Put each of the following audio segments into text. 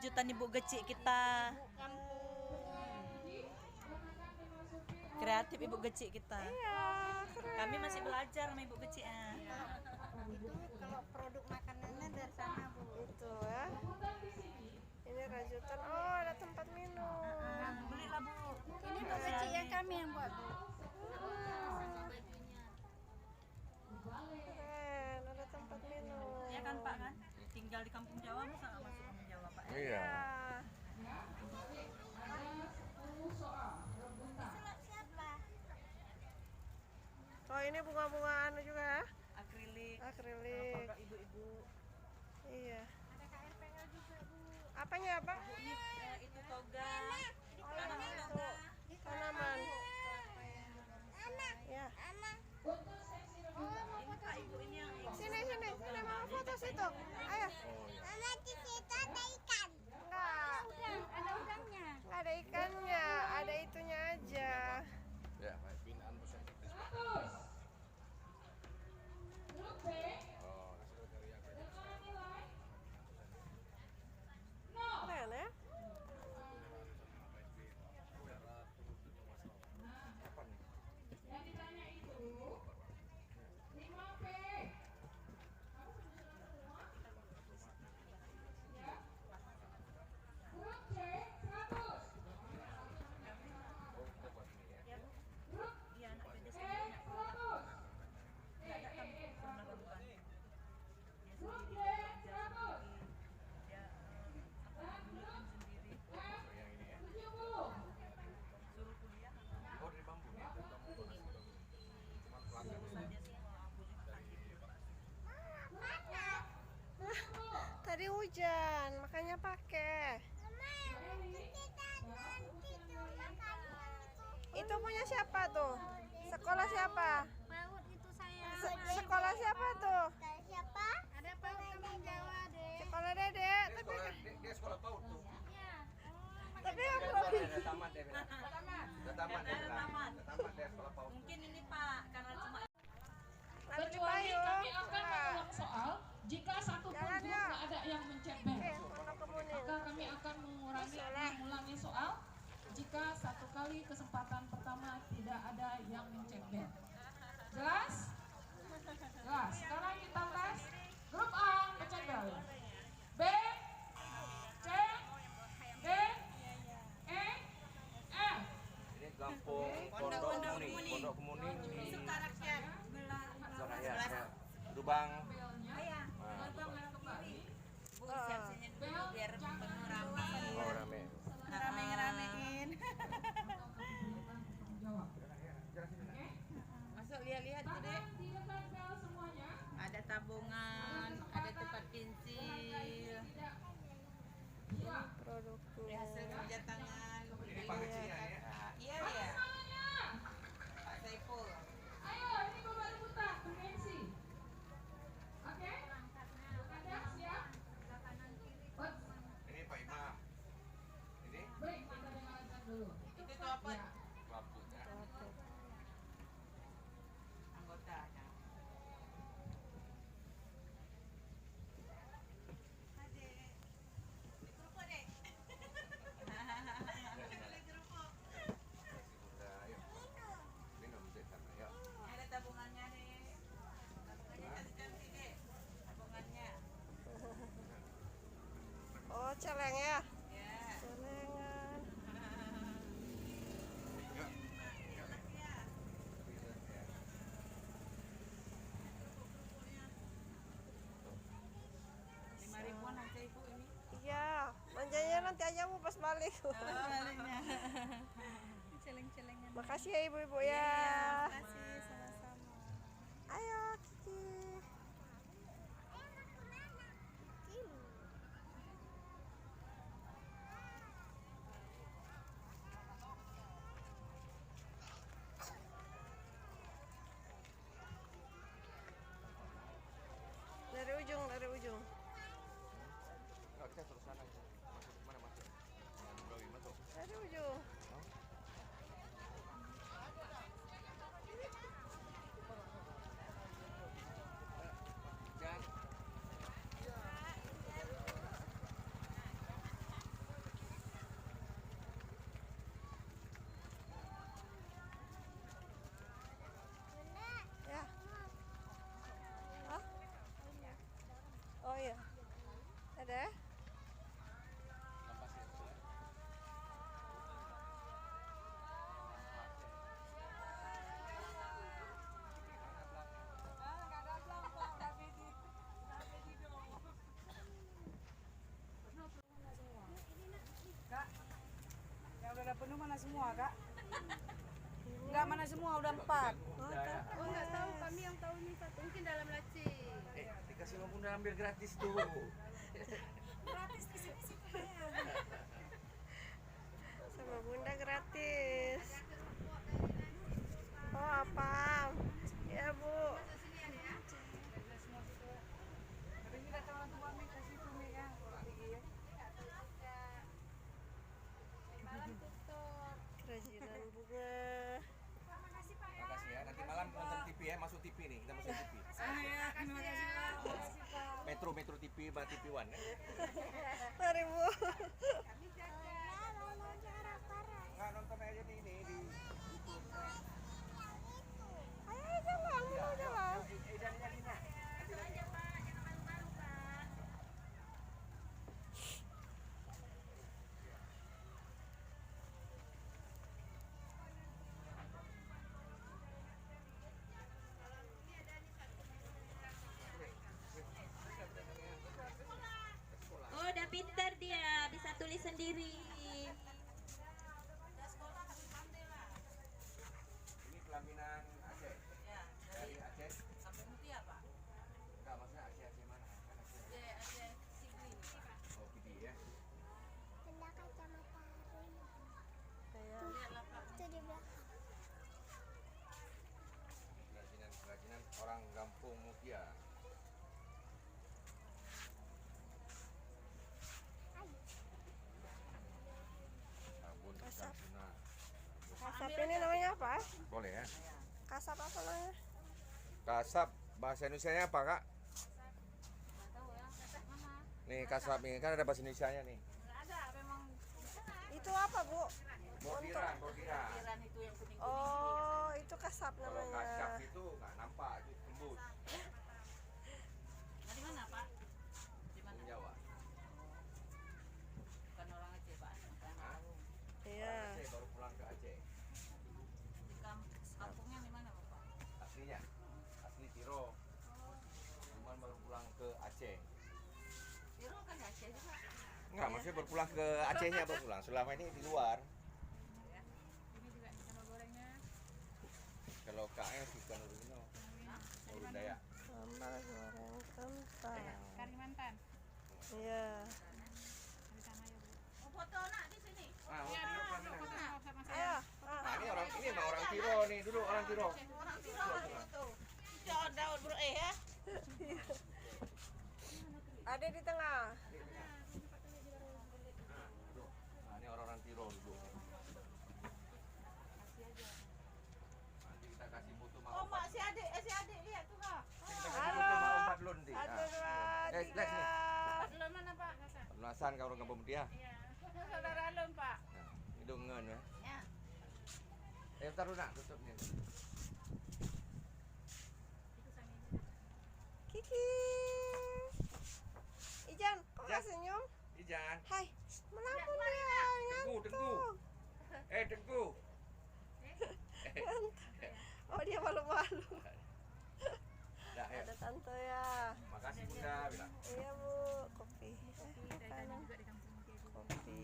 Rajutan ibu kecil kita. Kreatif ibu kecil kita. Iya, keren. Kami masih belajar sama ibu kecil. Itu kalau produk makanannya dari sana, Bu. Itu ya. Ini rajutan. Oh, ada tempat minum. Belilah Bu. Ini Bu kecil yang kami yang buat, Bu. Keren, ada tempat minum. Iya kan Pak kan? Tinggal di kampung Jawa masa nggak masuk kampung Jawa Pak? Iya. Siapa? Oh, ini bunga-bunga anu juga ya? Akrilik. Akrilik. Produk ibu-ibu. Iya. Ada KRPL juga, Bu. Apanya, Pak? Ini itu toga. Tanaman itu. Tanaman. Ya. Ini Pak ibu ini yang Sini, mau foto situ. Ayo. Mama di situ ada ikan. Enggak. Ada udangnya. Enggak ada ikannya, ada itunya aja. Ya, binaan besar seperti Oh, hasil dari apa? Keren ya? Apa nih? Yang ditanya itu 5P. Ya. Grup C 100. Grup iya anak beda E sendiri. 100. Pernah bukan? Grup D 100. Dia Dan grup sendiri F Yang ini ya. 70. suruh kuliah. Oh, dari bambu ya. Dari bambu bagus. Cuma pelanggan Dia semua aku juga Tadi hujan, makanya pakai. Itu punya siapa tuh? Sekolah siapa? PAUD itu saya. Sekolah siapa tuh? Siapa? Ada PAUD Kampung Jawa, Dek. Sekolah Dedek. Dia sekolah, dia sekolah PAUD tuh. Iya. Tapi yang Udah tamat dia bilang. Udah tamat dia bilang. tamat. Udah tamat dia sekolah PAUD. mungkin ini Pak karena cuma nanti Kecuali dipayung. kami akan mengulang soal jika satu pun Jangan, grup ya. nggak ada yang mencet band. Oke, pondok kemuning. Maka kami akan mengulangi soal jika satu kali kesempatan pertama tidak ada yang mencet band. Jelas? Jelas. Sekarang kita tes grup A mencet band. B, C, D, E, F. Ini kampung Pondok Kemuning. Pondok Kemuning di rakyat Soraya. Ya. Lubang. Bu siap-siapnya dulu biar penuh rame. Oh, rame. Rame-ramein. Jawab. Masuk lihat-lihat tuh Dek. Di dekat bel semuanya. Ada tabungan, ada tempat pensil, Iya. Produk hasil kerja tangan. Ini Pak kecilnya ya. Iya Mana ya, semangatnya? Pak Saiful. Ayo, ini Bapak rebutan bergengsi. Oke? Ada siap? Bot. Ini Pak Imam. Ini Break, kita dengarkan dulu. Itu tuh apa? Ya. Bapu ya. Anggotanya. Udah, ayo. Minum deh sana, yuk. Ada tabungannya nih. Tabungannya cantik-cantik deh. Tabungannya. Oh, celeng ya? Ya. Celengan. Yuk. Ribuan aja ibu ini. Iya, manjanya nanti aja mau pas balik. Baliknya. Celeng-celengan. Makasih ya ibu-ibu ya. Makasih sama-sama. Ayo, Kiki. Dari ujung. Enggak, kita terus sana. Masuk mana masuk? Yang Bulawi masuk. Dari ujung. Oh. penuh mana semua, Kak? Enggak, mana semua, udah 4. Oh, nggak tahu, kami yang tahu nih satu mungkin dalam laci. Dikasih sama bunda ambil gratis tuh. Gratis di sini. Sama bunda gratis. Oh apa? Ya bu. Tapi ini datang orang tua Mi kasih tuh Mi ya. Kerajinan bunga. Makasih ya. Nanti malam nonton TV ya, masuk TV nih. Kita masuk TV. Ya, terima kasih Pak. Metro TV, TV One ya. Mari bu. Enggak nonton aja nih ini di YouTube. Ayo jalan, Ya, jalan. jadi Lina. Oh, udah pintar dia, bisa tulis sendiri. Ini pelaminan Aceh. Dari Aceh. Sampai Mutia, Pak. Enggak, maksudnya Aceh mana? Kan Aceh. Aceh Sigli. Oh, Pidi ya. Benda kacamata Rin. Lihatlah, Pak. Itu di belakang. Kerajinan orang Kampung Mutia. Sabun Kasap. Tuna. Kasap ini namanya apa? Boleh ya. Kasap apa namanya? Kasap bahasa Indonesianya apa, Kak? Nih kasap ini kan ada bahasa Indonesianya nih. Itu apa bu? Bordiran. Pikiran itu yang kuning-kuning. Oh itu kasap Kalau kasap namanya. itu nggak nampak, itu tembus. Nah, di mana, Pak? Di mana? Di Jawa. Bukan orang Aceh, Pak. Hah? Iya. Aceh baru pulang ke Aceh. Di kampungnya di mana, Bapak? Aslinya, asli Tiro. Cuman baru pulang ke Aceh. Tiro kan di Aceh juga. Enggak, maksudnya berpulang ke Acehnya baru pulang. Selama ini di luar. Ini juga sambal gorengnya. Kalau KL ikan Urino. Urun Dayak. Sambal goreng kentang. Kalimantan. Iya. Oh, foto nak di sini. Ah, Ayo. Nah, ini emang orang Tiro nih, dulu orang Tiro. Orang Tiro itu. Jangan daun bro ya. Ada di tengah. Nah, ini orang-orang Tiro dulu. Nanti kita kasih foto sama Oh, Opat. mak si adik lihat tuh, Kak. Kita kasih Halo. foto sama Opat dulu nanti. Satu dua Lex tiga. nih. Belum mana, Pak? Pelunasan kau orang kampung dia. Iya. Saudara Alun, Pak. Nah, ini dongen ya. Ya. Bentar dulu nak tutup nih. Kiki. Ijan, kok nggak senyum? Ijan, Hai, menakut dia. Tengku. Tengku. Oh dia malu-malu. Dah ya. Ada tante ya. Makasih Bunda bilang. Iya bu, kopi. Makanan. Kopi.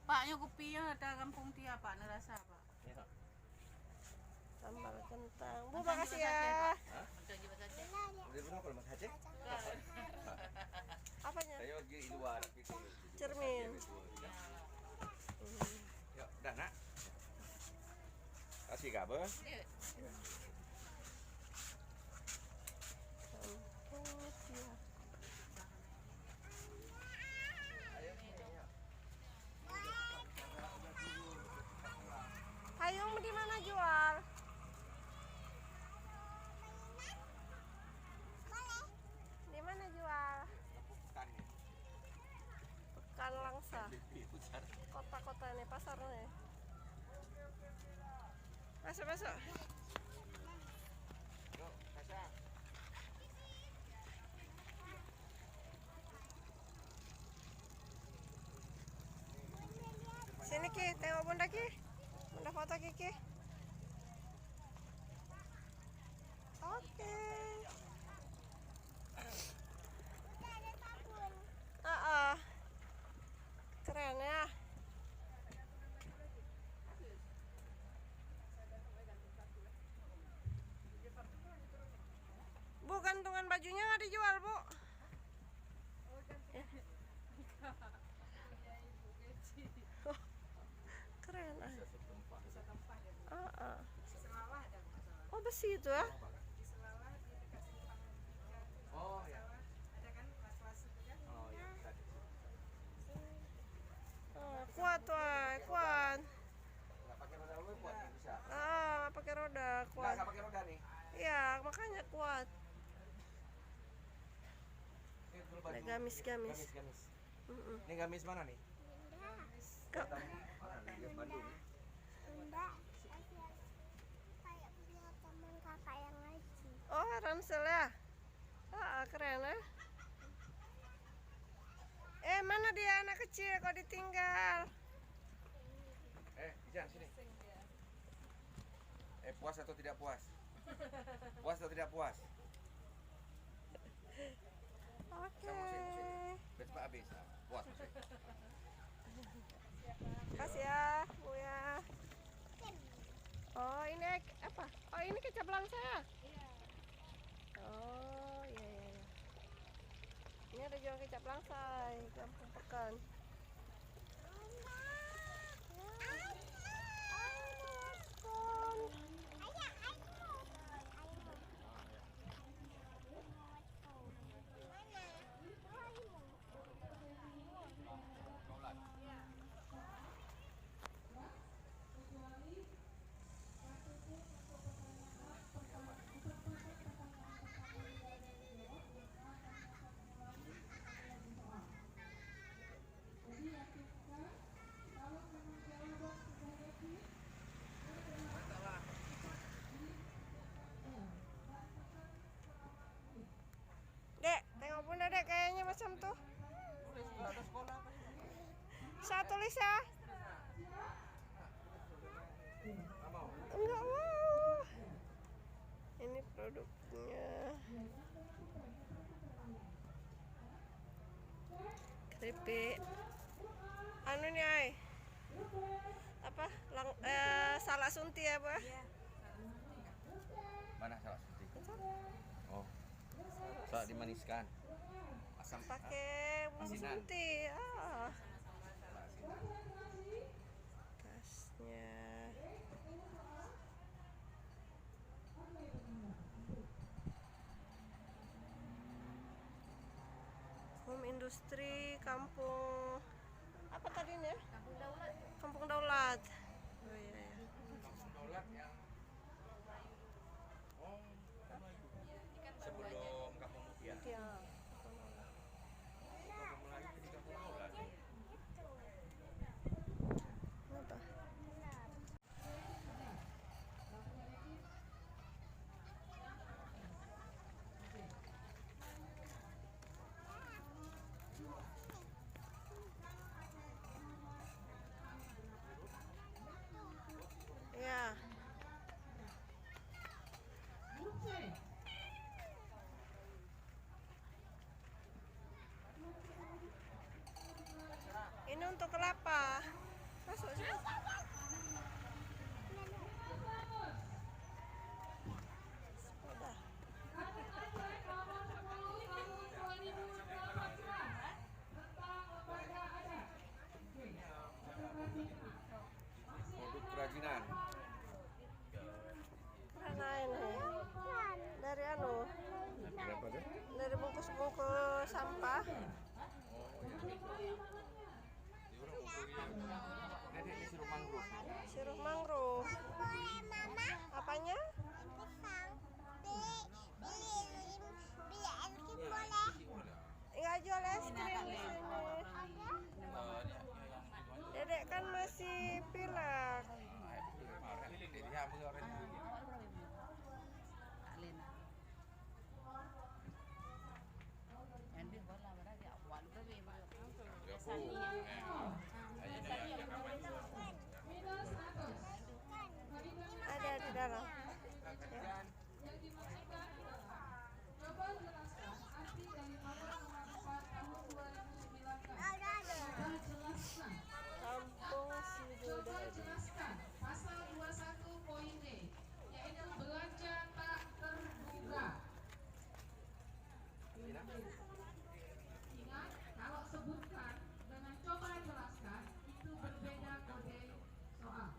Paknya kopinya ada kampung dia, Pak. Nerasa, Pak. Ya. Sambal kentang. Bu makasih ya. Hah? Macam juga saja. Udah benar kalau Mas Aceh? Apanya? Saya lagi di luar gitu. Cermin. Yuk, dah nak. Kasih kabar. Kampung siap. Hayung di mana jual? Di mana jual? Pekan Langsa. Kota-kota ini pasarnya. Masuk. Yuk, Kasya. Sini Ki, tengok bunda Ki. Bunda foto Kiki. Oke. Keren ya. Bisa setempat. Oh besi itu ya? Oh ya. Ada kan kelas-kelas itu kan? Oh ya. Tadi. Oh, kuat tuh, kuat. Nggak pakai roda dulu kuat nih, bisa. Pakai roda Nggak kuat. pakai roda nih. Iya, makanya kuat. Ini dulu baju. Ada gamis. Gamis. Mm-mm. Ini gamis mana nih? Kak, Mana nih? Dia Bandung. Enggak, kayak punya teman kakak yang ngaji. oh ransel ya? Keren ya. Mana dia anak kecil kok ditinggal? Ijan sini. Puas atau tidak puas? Puas atau tidak puas? Oke. Cepat habis. Puas maksudnya. Kasih ya, Bu ya. Oh, ini apa? Oh, ini kecap langsa ya? Oh, iya. Ini ada jual kecap langsa di Kampung Pekan. Dek, tengok bunda dek, kayaknya macam tuh. Ada sekolah apa? Saya tulis ya. Nggak mau. Enggak mau. Ini produknya. Keripik. Anu nih ay. Apa? Salak sunti ya, Bu? Mana salah suntik? Oh. Salah dimaniskan. Asam Pakai bumbu asinan. sunti. Salah asinan. Tasnya. Home industri kampung apa tadi nih? Kampung Daulat. Oh iya. Kampung Daulat yang sebelum Kampung Mutia. Iya. Kampung Melayu di Kampung Daulat. Kenapa? Ya. Ini untuk kelapa. Masuk sini. Udah. Produk kerajinan. Karena ini dari anu, Berapa tuh? dari bungkus-bungkus sampah. Ini sirup mangrove. Sirup mangrove. Boleh mama Apanya? pisang beli es krim boleh? Nggak jual es krim di sini. Dedek kan masih pilek. Ada di dalam. Ya. Yang dimaksudkan adalah coba jelaskan arti dari Taman Manfaat tahun 2019. Jelaskan. Kampung Coba Sidodadi. jelaskan pasal 21 poin D, yaitu belanja tak terduga. Ingat, kalau sebutkan dengan coba jelaskan itu berbeda kode soal.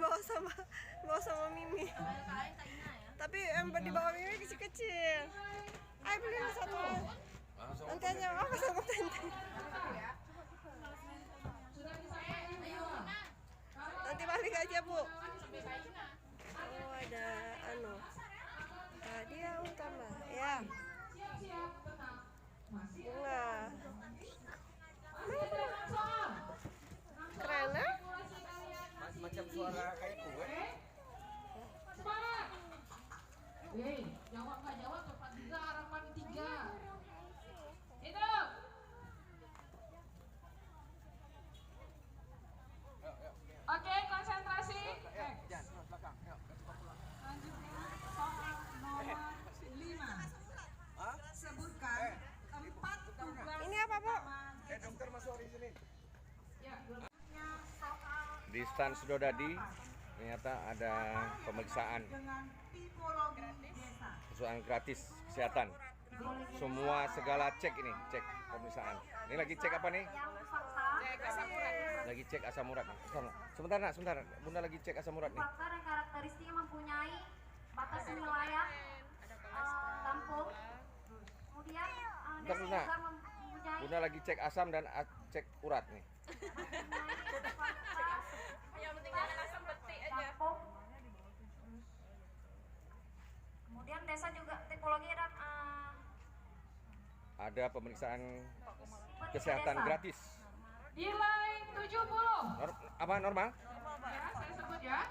dibawa sama Mimi. Tapi yang dibawa Mimi kecil-kecil. Ayo beli satu. Nanti aja apa sama Tente. Nanti balik aja, Bu. Oh, ada hadiah utama. Ya. Bunga. Keren, ya? Macam suara kayak kue. Semangat. Jawab nggak jawab cepat juga harapan 3. Hidup. Oke, konsentrasi. Jangan belakang. Yuk. Selanjutnya soal nomor 5. Sebutkan 4 tugas Ini apa, Bu? Dokter masuk di sini. Ya, soal Di stand Sudodadi ternyata ada pemeriksaan dengan tipologi desa. keseluruhan gratis kesehatan. Semua segala cek ini, cek pemeriksaan. Ini lagi cek apa nih? Lagi cek asam urat. Sebentar nak, sebentar. Bunda lagi cek asam urat nih. Faktor yang karakteristiknya mempunyai batas wilayah tampung. Kemudian Bentar, Bunda. juga mempunyai Bunda lagi cek asam dan cek urat nih. Yang penting jangan asam petik aja. tampung. Kemudian desa juga tipologi dan Ada pemeriksaan kesehatan gratis. nilai 70. Apa normal? Ya, saya sebut ya.